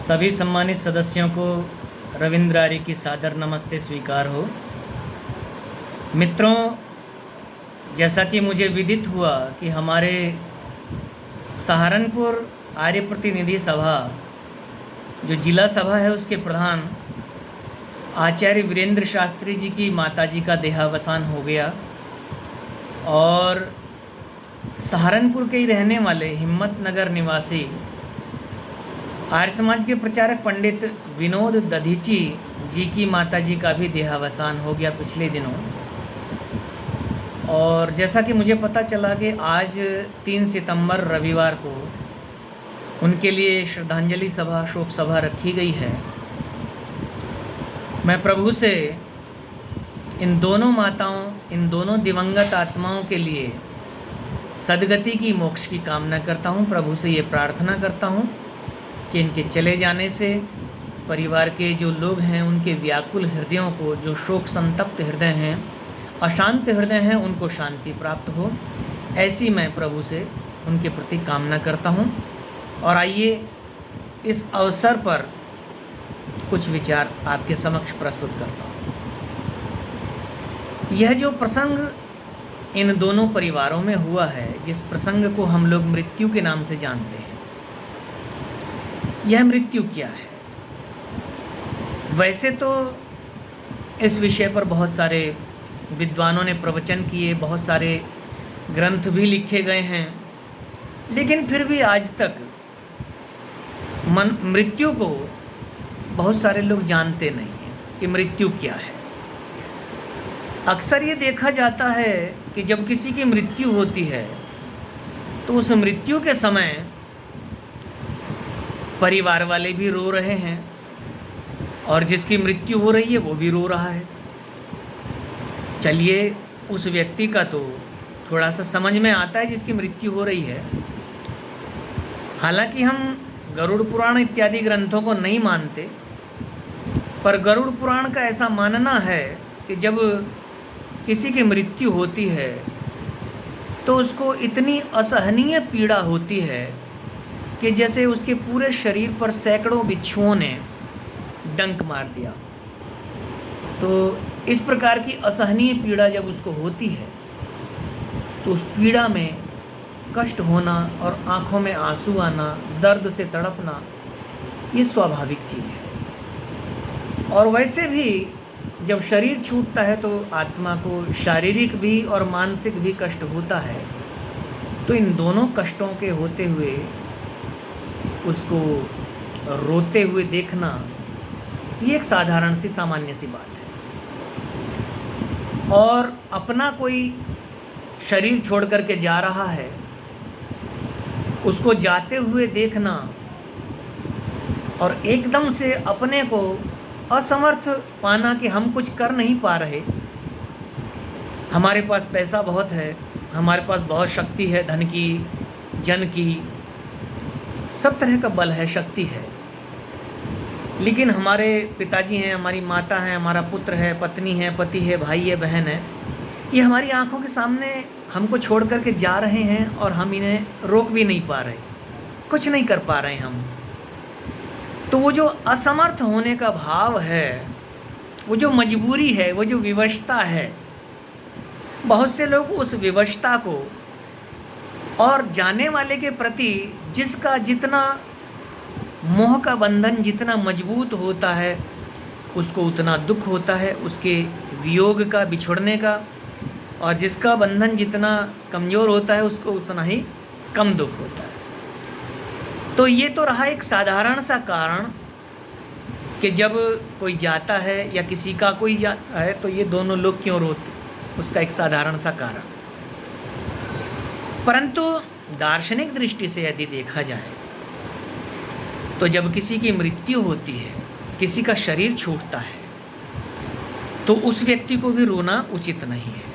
सभी सम्मानित सदस्यों को रविंद्र आर्य की सादर नमस्ते स्वीकार हो। मित्रों, जैसा कि मुझे विदित हुआ कि हमारे सहारनपुर आर्य प्रतिनिधि सभा जो जिला सभा है उसके प्रधान आचार्य वीरेंद्र शास्त्री जी की माताजी का देहावसान हो गया और सहारनपुर के ही रहने वाले हिम्मतनगर निवासी आर्य समाज के प्रचारक पंडित विनोद दधीची जी की माताजी का भी देहावसान हो गया पिछले दिनों। और जैसा कि मुझे पता चला कि आज 3 सितंबर रविवार को उनके लिए श्रद्धांजलि सभा, शोक सभा रखी गई है। मैं प्रभु से इन दोनों माताओं, इन दोनों दिवंगत आत्माओं के लिए सद्गति की, मोक्ष की कामना करता हूँ। प्रभु से ये प्रार्थना करता हूँ कि इनके चले जाने से परिवार के जो लोग हैं उनके व्याकुल हृदयों को, जो शोक संतप्त हृदय हैं, अशांत हृदय हैं, उनको शांति प्राप्त हो, ऐसी मैं प्रभु से उनके प्रति कामना करता हूँ। और आइए इस अवसर पर कुछ विचार आपके समक्ष प्रस्तुत करता हूँ। यह जो प्रसंग इन दोनों परिवारों में हुआ है, जिस प्रसंग को हम लोग मृत्यु के नाम से जानते हैं, यह मृत्यु क्या है? वैसे तो इस विषय पर बहुत सारे विद्वानों ने प्रवचन किए, बहुत सारे ग्रंथ भी लिखे गए हैं, लेकिन फिर भी आज तक मृत्यु को बहुत सारे लोग जानते नहीं हैं कि मृत्यु क्या है। अक्सर ये देखा जाता है कि जब किसी की मृत्यु होती है तो उस मृत्यु के समय परिवार वाले भी रो रहे हैं और जिसकी मृत्यु हो रही है वो भी रो रहा है। चलिए, उस व्यक्ति का तो थोड़ा सा समझ में आता है जिसकी मृत्यु हो रही है। हालांकि हम गरुड़ पुराण इत्यादि ग्रंथों को नहीं मानते, पर गरुड़ पुराण का ऐसा मानना है कि जब किसी की मृत्यु होती है तो उसको इतनी असहनीय पीड़ा होती है कि जैसे उसके पूरे शरीर पर सैकड़ों बिच्छुओं ने डंक मार दिया। तो इस प्रकार की असहनीय पीड़ा जब उसको होती है तो उस पीड़ा में कष्ट होना और आँखों में आंसू आना, दर्द से तड़पना, ये स्वाभाविक चीज़ है। और वैसे भी जब शरीर छूटता है तो आत्मा को शारीरिक भी और मानसिक भी कष्ट होता है। तो इन दोनों कष्टों के होते हुए उसको रोते हुए देखना, ये एक साधारण सी, सामान्य सी बात है। और अपना कोई शरीर छोड़ करके जा रहा है, उसको जाते हुए देखना और एकदम से अपने को असमर्थ पाना कि हम कुछ कर नहीं पा रहे। हमारे पास पैसा बहुत है, हमारे पास बहुत शक्ति है, धन की, जन की, सब तरह का बल है, शक्ति है, लेकिन हमारे पिताजी हैं, हमारी माता हैं, हमारा पुत्र है, पत्नी है, पति है, भाई है, बहन है, ये हमारी आंखों के सामने हमको छोड़ करके जा रहे हैं और हम इन्हें रोक भी नहीं पा रहे, कुछ नहीं कर पा रहे हैं हम। तो वो जो असमर्थ होने का भाव है, वो जो मजबूरी है, वो जो विवशता है, बहुत से लोग उस विवशता को और जाने वाले के प्रति जिसका जितना मोह का बंधन जितना मजबूत होता है उसको उतना दुख होता है, उसके वियोग का, बिछुड़ने का। और जिसका बंधन जितना कमज़ोर होता है उसको उतना ही कम दुख होता है। तो ये तो रहा एक साधारण सा कारण कि जब कोई जाता है या किसी का कोई जाता है तो ये दोनों लोग क्यों रोते, उसका एक साधारण सा कारण। परंतु दार्शनिक दृष्टि से यदि देखा जाए तो जब किसी की मृत्यु होती है, किसी का शरीर छूटता है, तो उस व्यक्ति को भी रोना उचित नहीं है।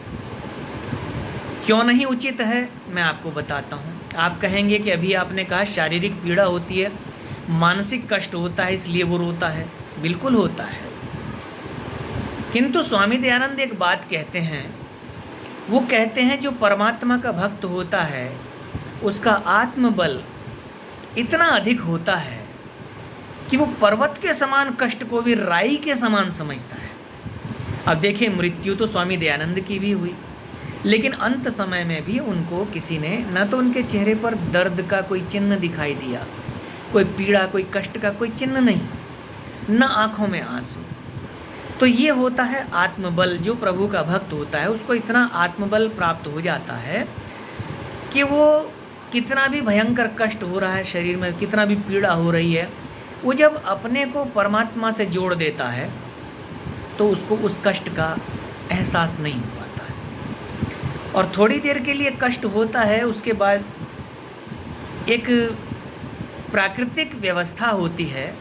क्यों नहीं उचित है, मैं आपको बताता हूँ। आप कहेंगे कि अभी आपने कहा शारीरिक पीड़ा होती है, मानसिक कष्ट होता है इसलिए वो रोता है। बिल्कुल होता है, किंतु स्वामी दयानंद एक बात कहते हैं। वो कहते हैं जो परमात्मा का भक्त होता है उसका आत्मबल इतना अधिक होता है कि वो पर्वत के समान कष्ट को भी राई के समान समझता है। अब देखिए, मृत्यु तो स्वामी दयानंद की भी हुई, लेकिन अंत समय में भी उनको किसी ने, न तो उनके चेहरे पर दर्द का कोई चिन्ह दिखाई दिया, कोई पीड़ा, कोई कष्ट का कोई चिन्ह नहीं, न आँखों में आंसू। तो ये होता है आत्मबल। जो प्रभु का भक्त होता है उसको इतना आत्मबल प्राप्त हो जाता है कि वो कितना भी भयंकर कष्ट हो रहा है शरीर में, कितना भी पीड़ा हो रही है, वो जब अपने को परमात्मा से जोड़ देता है तो उसको उस कष्ट का एहसास नहीं हो पाता है। और थोड़ी देर के लिए कष्ट होता है, उसके बाद एक प्राकृतिक व्यवस्था होती है,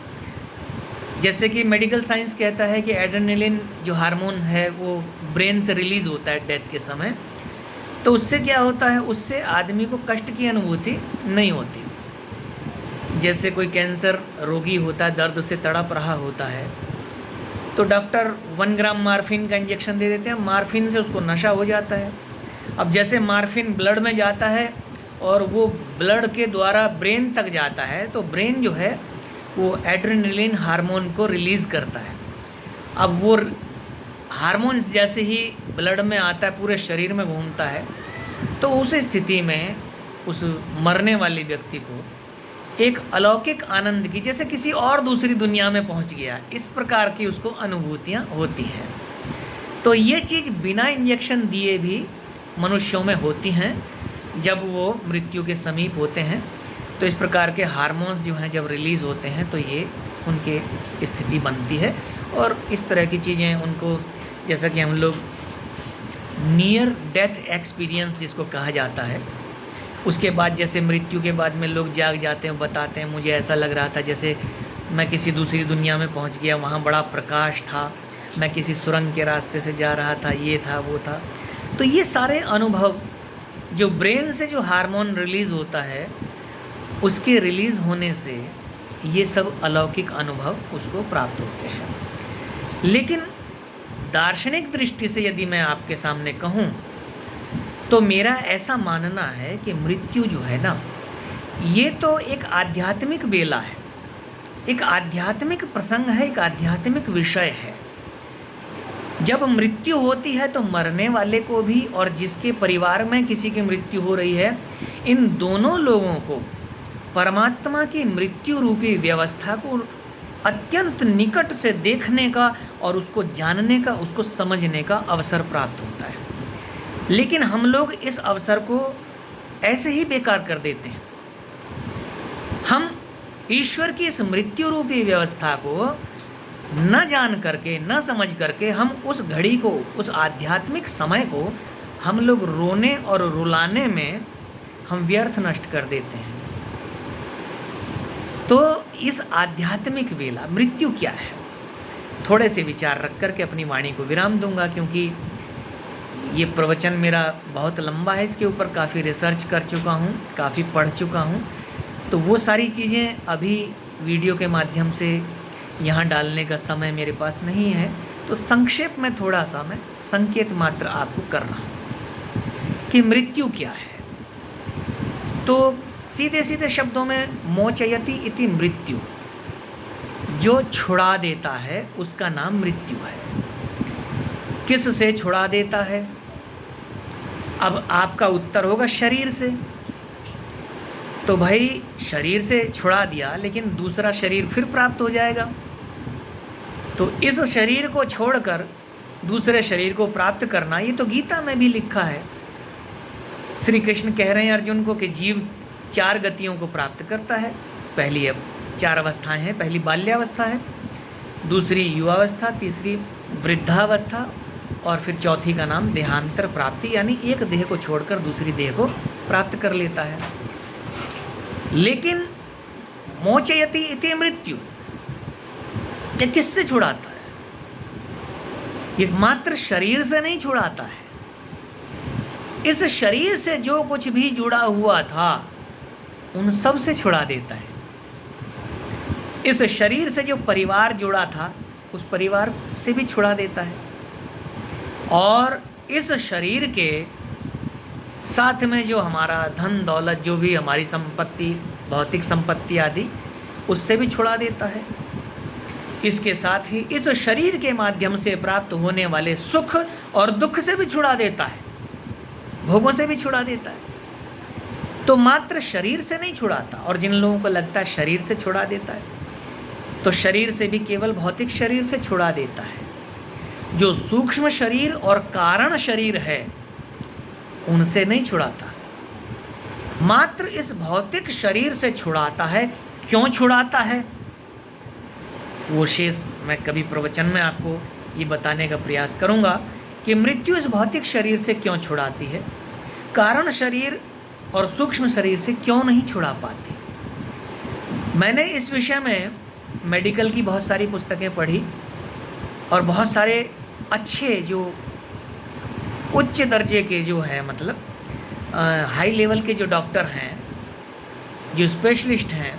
जैसे कि मेडिकल साइंस कहता है कि एड्रेनलिन जो हार्मोन है वो ब्रेन से रिलीज़ होता है डेथ के समय। तो उससे क्या होता है, उससे आदमी को कष्ट की अनुभूति नहीं होती। जैसे कोई कैंसर रोगी होता है, दर्द से तड़प रहा होता है, तो डॉक्टर 1 ग्राम मार्फिन का इंजेक्शन दे देते हैं, मार्फिन से उसको नशा हो जाता है। अब जैसे मार्फिन ब्लड में जाता है और वो ब्लड के द्वारा ब्रेन तक जाता है, तो ब्रेन जो है वो एड्रेनलिन हार्मोन को रिलीज़ करता है। अब वो हार्मोन्स जैसे ही ब्लड में आता है, पूरे शरीर में घूमता है, तो उस स्थिति में उस मरने वाले व्यक्ति को एक अलौकिक आनंद की, जैसे किसी और दूसरी दुनिया में पहुंच गया, इस प्रकार की उसको अनुभूतियां होती हैं। तो ये चीज़ बिना इंजेक्शन दिए भी मनुष्यों में होती हैं जब वो मृत्यु के समीप होते हैं। तो इस प्रकार के हार्मोन्स जो हैं जब रिलीज़ होते हैं तो ये उनके स्थिति बनती है, और इस तरह की चीज़ें उनको, जैसा कि हम लोग नियर डेथ एक्सपीरियंस जिसको कहा जाता है, उसके बाद जैसे मृत्यु के बाद में लोग जाग जाते हैं, बताते हैं मुझे ऐसा लग रहा था जैसे मैं किसी दूसरी दुनिया में पहुंच गया, वहाँ बड़ा प्रकाश था, मैं किसी सुरंग के रास्ते से जा रहा था, ये था वो था। तो ये सारे अनुभव जो ब्रेन से जो हार्मोन रिलीज़ होता है उसके रिलीज़ होने से ये सब अलौकिक अनुभव उसको प्राप्त होते हैं। लेकिन दार्शनिक दृष्टि से यदि मैं आपके सामने कहूँ तो मेरा ऐसा मानना है कि मृत्यु जो है ना, ये तो एक आध्यात्मिक बेला है, एक आध्यात्मिक प्रसंग है, एक आध्यात्मिक विषय है। जब मृत्यु होती है तो मरने वाले को भी और जिसके परिवार में किसी की मृत्यु हो रही है, इन दोनों लोगों को परमात्मा की मृत्यु रूपी व्यवस्था को अत्यंत निकट से देखने का और उसको जानने का, उसको समझने का अवसर प्राप्त होता है। लेकिन हम लोग इस अवसर को ऐसे ही बेकार कर देते हैं। हम ईश्वर की इस मृत्यु रूपी व्यवस्था को न जान करके, न समझ करके, हम उस घड़ी को, उस आध्यात्मिक समय को हम लोग रोने और रुलाने में हम व्यर्थ नष्ट कर देते हैं। तो इस आध्यात्मिक वेला मृत्यु क्या है, थोड़े से विचार रख करके अपनी वाणी को विराम दूंगा, क्योंकि ये प्रवचन मेरा बहुत लंबा है, इसके ऊपर काफ़ी रिसर्च कर चुका हूँ, काफ़ी पढ़ चुका हूँ। तो वो सारी चीज़ें अभी वीडियो के माध्यम से यहाँ डालने का समय मेरे पास नहीं है, तो संक्षेप में थोड़ा सा मैं संकेत मात्र आपको कर रहा हूँ कि मृत्यु क्या है। तो सीधे सीधे शब्दों में मोचयति इति मृत्यु, जो छुड़ा देता है उसका नाम मृत्यु है। किस से छुड़ा देता है? अब आपका उत्तर होगा शरीर से। तो भाई शरीर से छुड़ा दिया, लेकिन दूसरा शरीर फिर प्राप्त हो जाएगा। तो इस शरीर को छोड़कर दूसरे शरीर को प्राप्त करना, ये तो गीता में भी लिखा है। श्री कृष्ण कह रहे हैं अर्जुन को कि जीव 4 गतियों को प्राप्त करता है। पहली, अब 4 अवस्थाएं हैं। पहली बाल्यावस्था है, दूसरी युवावस्था, तीसरी वृद्धावस्था, और फिर चौथी का नाम देहांतर प्राप्ति, यानी एक देह को छोड़कर दूसरी देह को प्राप्त कर लेता है। लेकिन मोचयति इति मृत्यु, ये किससे छुड़ाता है? ये मात्र शरीर से नहीं छुड़ाता है। इस शरीर से जो कुछ भी जुड़ा हुआ था उन सब से छुड़ा देता है। इस शरीर से जो परिवार जुड़ा था उस परिवार से भी छुड़ा देता है, और इस शरीर के साथ में जो हमारा धन दौलत, जो भी हमारी संपत्ति, भौतिक संपत्ति आदि, उससे भी छुड़ा देता है। इसके साथ ही इस शरीर के माध्यम से प्राप्त होने वाले सुख और दुख से भी छुड़ा देता है, भोगों से भी छुड़ा देता है। तो मात्र शरीर से नहीं छुड़ाता, और जिन लोगों को लगता है शरीर से छुड़ा देता है, तो शरीर से भी केवल भौतिक शरीर से छुड़ा देता है। जो सूक्ष्म शरीर और कारण शरीर है उनसे नहीं छुड़ाता, मात्र इस भौतिक शरीर से छुड़ाता है। क्यों छुड़ाता है वो शेष मैं कभी प्रवचन में आपको ये बताने का प्रयास करूंगा कि मृत्यु इस भौतिक शरीर से क्यों छुड़ाती है, कारण शरीर और सूक्ष्म शरीर से क्यों नहीं छुड़ा पाती। मैंने इस विषय में मेडिकल की बहुत सारी पुस्तकें पढ़ी और बहुत सारे अच्छे जो उच्च दर्जे के जो है मतलब हाई लेवल के जो डॉक्टर हैं, जो स्पेशलिस्ट हैं,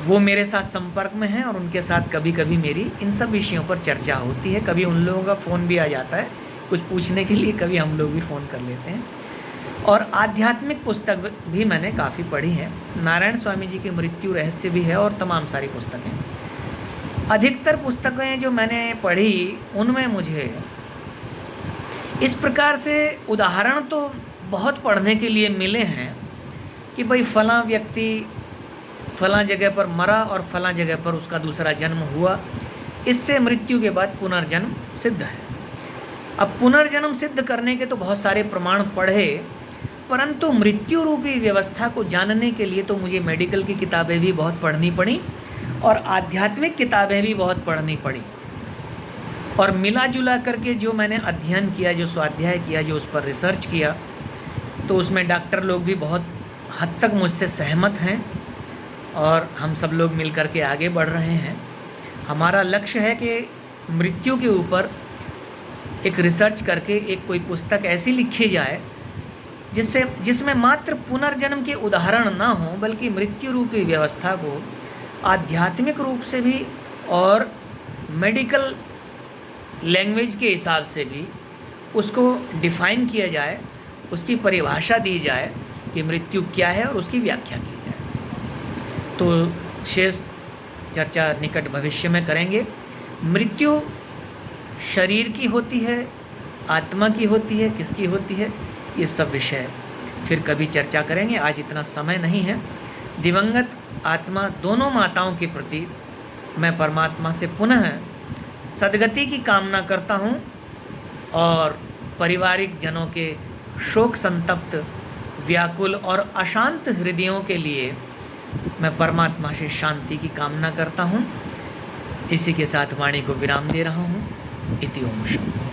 वो मेरे साथ संपर्क में हैं और उनके साथ कभी कभी मेरी इन सब विषयों पर चर्चा होती है। कभी उन लोगों का फ़ोन भी आ जाता है कुछ पूछने के लिए, कभी हम लोग भी फ़ोन कर लेते हैं। और आध्यात्मिक पुस्तक भी मैंने काफ़ी पढ़ी है, नारायण स्वामी जी के मृत्यु रहस्य भी है और तमाम सारी पुस्तकें। अधिकतर पुस्तकें जो मैंने पढ़ी उनमें मुझे इस प्रकार से उदाहरण तो बहुत पढ़ने के लिए मिले हैं कि भाई फलां व्यक्ति फलां जगह पर मरा और फलां जगह पर उसका दूसरा जन्म हुआ, इससे मृत्यु के बाद पुनर्जन्म सिद्ध है। अब पुनर्जन्म सिद्ध करने के तो बहुत सारे प्रमाण पढ़े, परंतु मृत्यु रूपी व्यवस्था को जानने के लिए तो मुझे मेडिकल की किताबें भी बहुत पढ़नी पड़ी और आध्यात्मिक किताबें भी बहुत पढ़नी पड़ी। और मिला जुला करके जो मैंने अध्ययन किया, जो स्वाध्याय किया, जो उस पर रिसर्च किया, तो उसमें डॉक्टर लोग भी बहुत हद तक मुझसे सहमत हैं और हम सब लोग मिल कर के आगे बढ़ रहे हैं। हमारा लक्ष्य है कि मृत्यु के ऊपर एक रिसर्च करके एक कोई पुस्तक ऐसी लिखी जाए जिसमें मात्र पुनर्जन्म के उदाहरण ना हो, बल्कि मृत्यु रूपी व्यवस्था को आध्यात्मिक रूप से भी और मेडिकल लैंग्वेज के हिसाब से भी उसको डिफ़ाइन किया जाए, उसकी परिभाषा दी जाए कि मृत्यु क्या है और उसकी व्याख्या की जाए। तो शेष चर्चा निकट भविष्य में करेंगे। मृत्यु शरीर की होती है, आत्मा की होती है, किसकी होती है, ये सब विषय फिर कभी चर्चा करेंगे। आज इतना समय नहीं है। दिवंगत आत्मा दोनों माताओं के प्रति मैं परमात्मा से पुनः सद्गति की कामना करता हूँ और पारिवारिक जनों के शोक संतप्त, व्याकुल और अशांत हृदयों के लिए मैं परमात्मा से शांति की कामना करता हूँ। इसी के साथ वाणी को विराम दे रहा हूँ। इति ओम शांति।